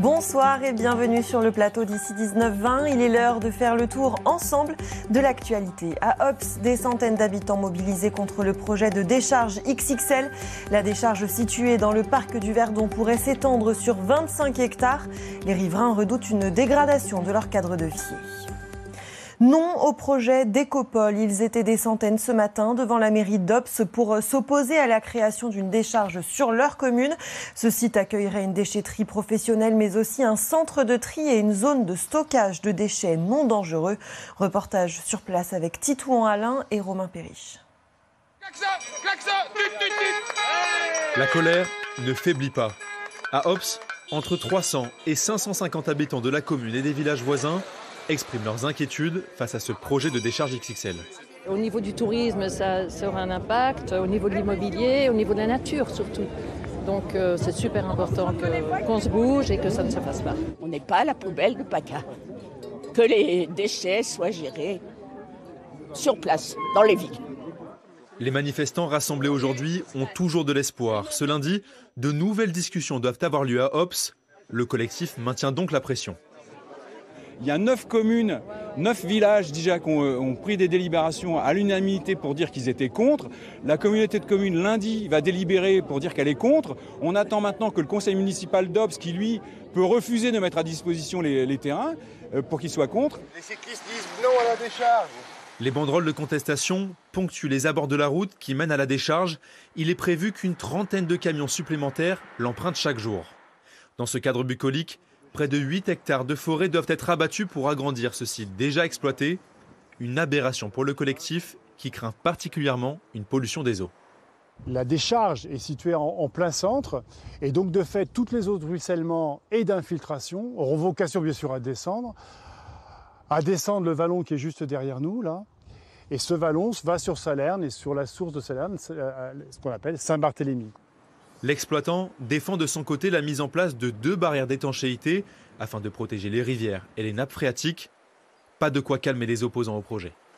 Bonsoir et bienvenue sur le plateau d'ici 19h20. Il est l'heure de faire le tour ensemble de l'actualité. À Ops, des centaines d'habitants mobilisés contre le projet de décharge XXL. La décharge située dans le parc du Verdon pourrait s'étendre sur 25 hectares. Les riverains redoutent une dégradation de leur cadre de vie. Non au projet d'Écopole. Ils étaient des centaines ce matin devant la mairie d'Ops pour s'opposer à la création d'une décharge sur leur commune. Ce site accueillerait une déchetterie professionnelle mais aussi un centre de tri et une zone de stockage de déchets non dangereux. Reportage sur place avec Titouan Alain et Romain Perriche. La colère ne faiblit pas. À Ops, entre 300 et 550 habitants de la commune et des villages voisins expriment leurs inquiétudes face à ce projet de décharge XXL. Au niveau du tourisme, ça aura un impact, au niveau de l'immobilier, au niveau de la nature surtout. Donc c'est super important qu'on se bouge et que ça ne se fasse pas. On n'est pas à la poubelle de PACA. Que les déchets soient gérés sur place, dans les villes. Les manifestants rassemblés aujourd'hui ont toujours de l'espoir. Ce lundi, de nouvelles discussions doivent avoir lieu à Ops. Le collectif maintient donc la pression. Il y a 9 communes, 9 villages déjà qui ont pris des délibérations à l'unanimité pour dire qu'ils étaient contre. La communauté de communes, lundi, va délibérer pour dire qu'elle est contre. On attend maintenant que le conseil municipal d'Ops, qui lui peut refuser de mettre à disposition les terrains, pour qu'il soit contre. Les cyclistes disent non à la décharge. Les banderoles de contestation ponctuent les abords de la route qui mènent à la décharge. Il est prévu qu'une trentaine de camions supplémentaires l'empruntent chaque jour. Dans ce cadre bucolique, près de 8 hectares de forêt doivent être abattus pour agrandir ce site déjà exploité. Une aberration pour le collectif qui craint particulièrement une pollution des eaux. La décharge est située en plein centre et donc de fait toutes les eaux de ruissellement et d'infiltration auront vocation bien sûr à descendre le vallon qui est juste derrière nous là. Et ce vallon va sur Salerne et sur la source de Salerne, ce qu'on appelle Saint-Barthélemy. L'exploitant défend de son côté la mise en place de 2 barrières d'étanchéité afin de protéger les rivières et les nappes phréatiques. Pas de quoi calmer les opposants au projet.